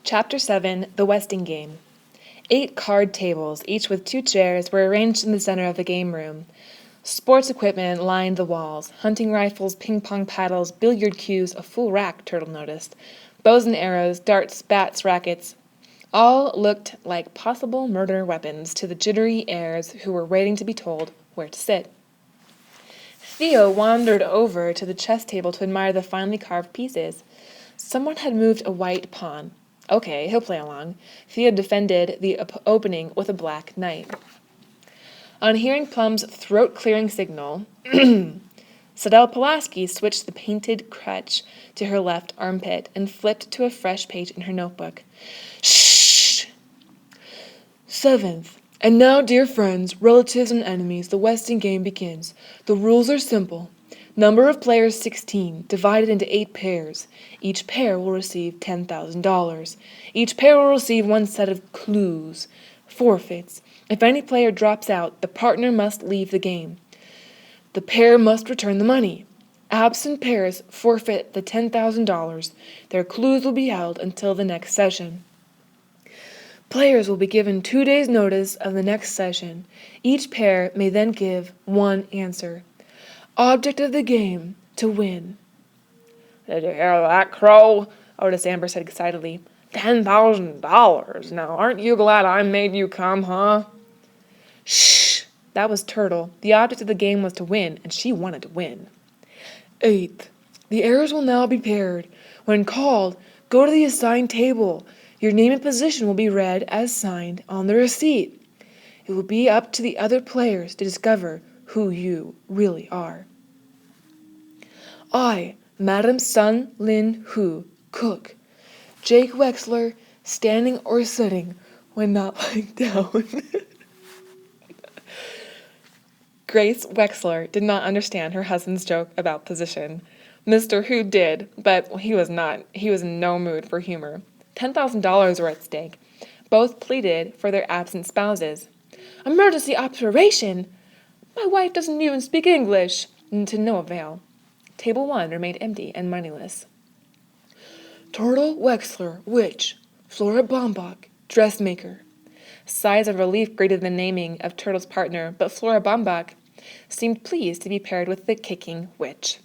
Chapter 7, The Westing Game. 8 card tables, each with 2 chairs, were arranged in the center of the game room. Sports equipment lined the walls. Hunting rifles, ping-pong paddles, billiard cues, a full rack, Turtle noticed. Bows and arrows, darts, bats, rackets. All looked like possible murder weapons to the jittery heirs who were waiting to be told where to sit. Theo wandered over to the chess table to admire the finely carved pieces. Someone had moved a white pawn. Okay, he'll play along. Theo defended the opening with a black knight. On hearing Plum's throat-clearing signal, Sadell Pulaski switched the painted crutch to her left armpit and flipped to a fresh page in her notebook. Shh! 7th. And now, dear friends, relatives and enemies, the Westing game begins. The rules are simple. Number of players 16, divided into 8 pairs. Each pair will receive $10,000. Each pair will receive 1 set of clues. Forfeits. If any player drops out, the partner must leave the game. The pair must return the money. Absent pairs forfeit the $10,000. Their clues will be held until the next session. Players will be given 2 days' notice of the next session. Each pair may then give 1 answer. Object of the game, to win. Did you hear that, Crow? Otis Amber said excitedly. $10,000. Now, aren't you glad I made you come, huh? Shh! That was Turtle. The object of the game was to win, and she wanted to win. 8th. The heirs will now be paired. When called, go to the assigned table. Your name and position will be read as signed on the receipt. It will be up to the other players to discover who you really are. I, Madam Sun Lin Hu, cook. Jake Wexler, standing or sitting when not lying down. Grace Wexler did not understand her husband's joke about position. Mr. Hu did, but he was in no mood for humor. $10,000 were at stake. Both pleaded for their absent spouses. Emergency operation! My wife doesn't even speak English. To no avail. Table 1 remained empty and moneyless. Turtle Wexler, witch. Flora Bombach, dressmaker. Sighs of relief greeted the naming of Turtle's partner, but Flora Bombach seemed pleased to be paired with the kicking witch.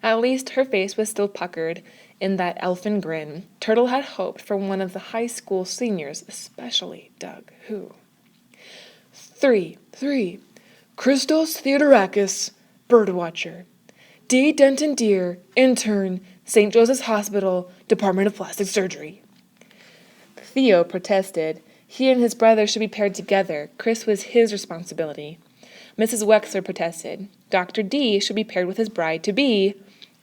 At least her face was still puckered in that elfin grin. Turtle had hoped for one of the high school seniors, especially Doug, who... 3. Christos Theodorakis, birdwatcher. D. Denton Deer, intern, St. Joseph's Hospital, Department of Plastic Surgery. Theo protested. He and his brother should be paired together. Chris was his responsibility. Mrs. Wexler protested. Dr. D should be paired with his bride-to-be.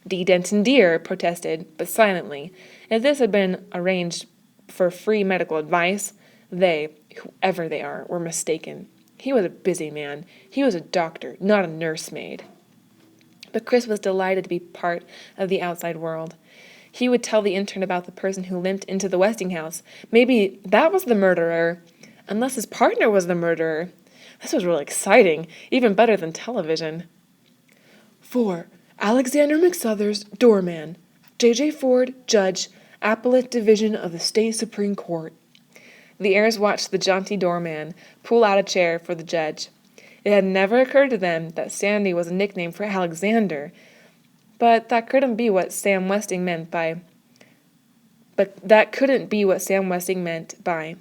D. Denton Deer protested, but silently. If this had been arranged for free medical advice, they, whoever they are, were mistaken. He was a busy man. He was a doctor, not a nursemaid. But Chris was delighted to be part of the outside world. He would tell the intern about the person who limped into the Westinghouse. Maybe that was the murderer, unless his partner was the murderer. This was really exciting, even better than television. 4. Alexander McSuthers, doorman. J.J. Ford, judge, Appellate Division of the State Supreme Court. The heirs watched the jaunty doorman pull out a chair for the judge. It had never occurred to them that Sandy was a nickname for Alexander, but that couldn't be what Sam Westing meant by.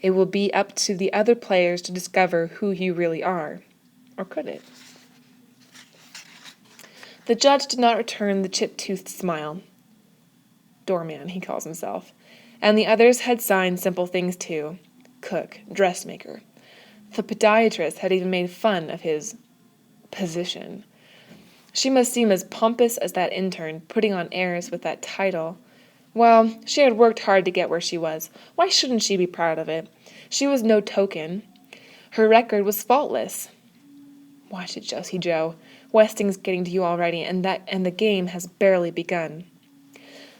It will be up to the other players to discover who you really are. Or could it? The judge did not return the chip-toothed smile. Doorman, he calls himself. And the others had signed simple things too. Cook, dressmaker. The podiatrist had even made fun of his position. She must seem as pompous as that intern, putting on airs with that title. Well, she had worked hard to get where she was. Why shouldn't she be proud of it? She was no token. Her record was faultless. Watch it, Josie Joe. Westing's getting to you already, and the game has barely begun.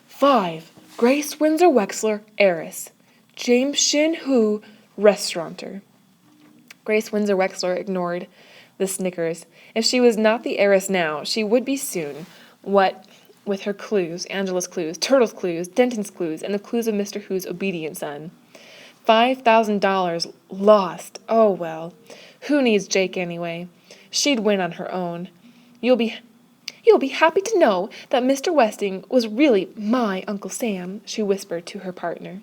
5. Grace Windsor Wexler, heiress. James Shin Hu, restaurateur. Grace Windsor Wexler ignored the snickers. If she was not the heiress now, she would be soon. What with her clues, Angela's clues, Turtle's clues, Denton's clues, and the clues of Mr. Who's obedient son. $5,000 lost. Oh well. Who needs Jake anyway? She'd win on her own. You'll be happy to know that Mr. Westing was really my Uncle Sam, she whispered to her partner.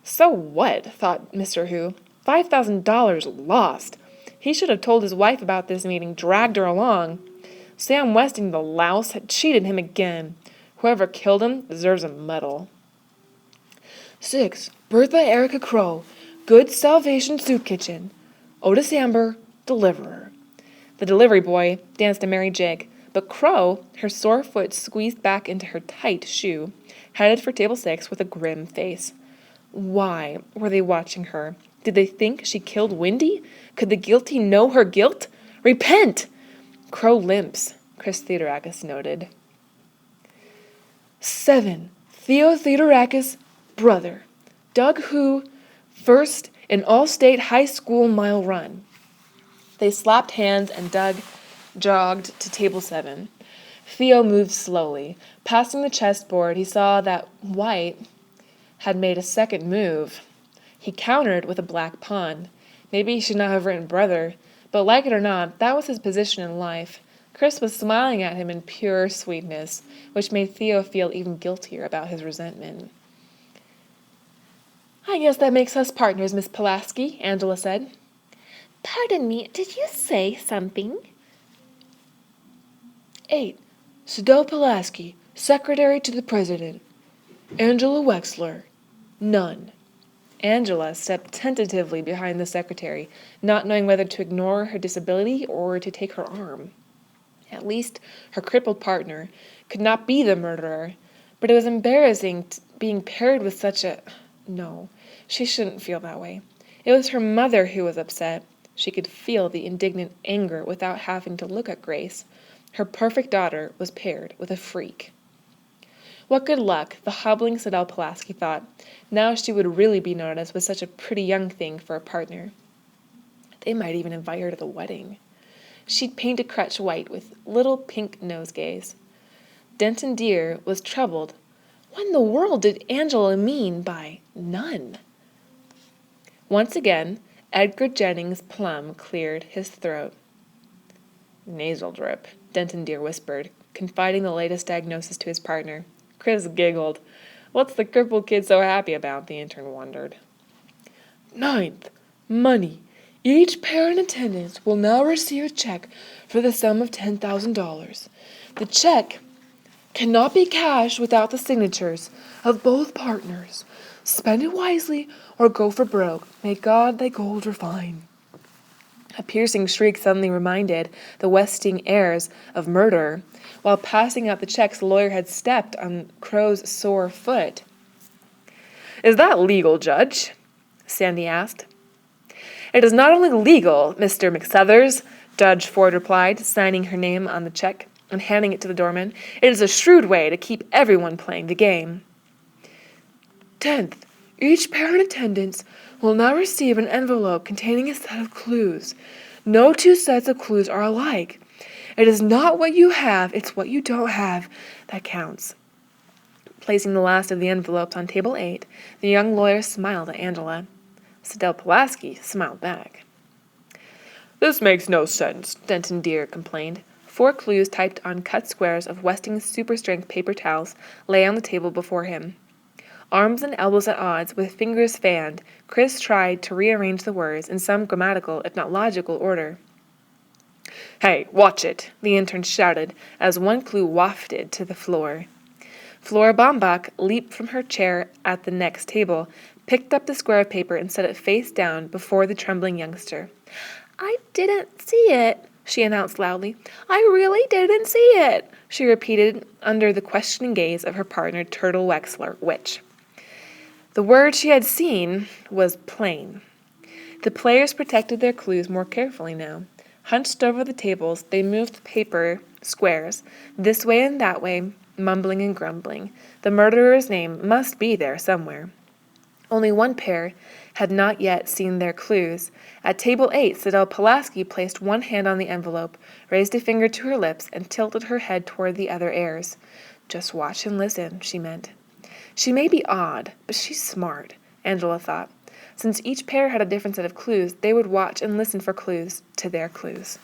So what? Thought Mr. Who. $5,000 lost. He should have told his wife about this meeting, dragged her along. Sam Westing, the louse, had cheated him again. Whoever killed him deserves a medal. 6. Bertha Erica Crow, Good Salvation Soup Kitchen. Otis Amber, deliverer. The delivery boy danced a merry jig, but Crow, her sore foot squeezed back into her tight shoe, headed for table 6 with a grim face. Why were they watching her? Did they think she killed Wendy? Could the guilty know her guilt? Repent! Crow limps, Chris Theodorakis noted. 7. Theo Theodorakis, brother. Doug Who, first in all-state high school mile run. They slapped hands and Doug jogged to table 7. Theo moved slowly. Passing the chessboard, he saw that White had made a second move. He countered with a black pawn. Maybe he should not have written brother, but like it or not, that was his position in life. Chris was smiling at him in pure sweetness, which made Theo feel even guiltier about his resentment. I guess that makes us partners, Miss Pulaski, Angela said. Pardon me, did you say something? 8. Sidel Pulaski, secretary to the president. Angela Wexler, none. Angela stepped tentatively behind the secretary, not knowing whether to ignore her disability or to take her arm. At least her crippled partner could not be the murderer, but it was embarrassing being paired with such a... No, she shouldn't feel that way. It was her mother who was upset. She could feel the indignant anger without having to look at Grace. Her perfect daughter was paired with a freak. What good luck, the hobbling Sidel Pulaski thought. Now she would really be noticed with such a pretty young thing for a partner. They might even invite her to the wedding. She'd paint a crutch white with little pink nosegays. Denton Deer was troubled. What in the world did Angela mean by none? Once again, Edgar Jennings Plum cleared his throat. Nasal drip, Denton Deer whispered, confiding the latest diagnosis to his partner. Chris giggled. What's the crippled kid so happy about? The intern wondered. 9th, money. Each pair in attendance will now receive a check for the sum of $10,000. The check cannot be cashed without the signatures of both partners. Spend it wisely or go for broke. May God thy gold refine. A piercing shriek suddenly reminded the Westing heirs of murder. While passing out the checks, the lawyer had stepped on Crow's sore foot. Is that legal, Judge? Sandy asked. It is not only legal, Mr. McSuthers, Judge Ford replied, signing her name on the check and handing it to the doorman. It is a shrewd way to keep everyone playing the game. 10th, each pair in attendance will now receive an envelope containing a set of clues. No two sets of clues are alike. It is not what you have, it's what you don't have that counts. Placing the last of the envelopes on table 8, the young lawyer smiled at Angela. Sidel Pulaski smiled back. This makes no sense, Denton Deer complained. 4 clues typed on cut squares of Westing's super-strength paper towels lay on the table before him. Arms and elbows at odds, with fingers fanned, Chris tried to rearrange the words in some grammatical, if not logical, order. Hey, watch it, the intern shouted as one clue wafted to the floor. Flora Baumbach leaped from her chair at the next table, picked up the square of paper and set it face down before the trembling youngster. I didn't see it, she announced loudly. I really didn't see it, she repeated under the questioning gaze of her partner, Turtle Wexler, which... The word she had seen was plain. The players protected their clues more carefully now. Hunched over the tables, they moved the paper squares, this way and that way, mumbling and grumbling. The murderer's name must be there somewhere. Only one pair had not yet seen their clues. At table 8, Sidel Pulaski placed one hand on the envelope, raised a finger to her lips, and tilted her head toward the other heirs. Just watch and listen, she meant. She may be odd, but she's smart, Angela thought. Since each pair had a different set of clues, they would watch and listen for clues to their clues.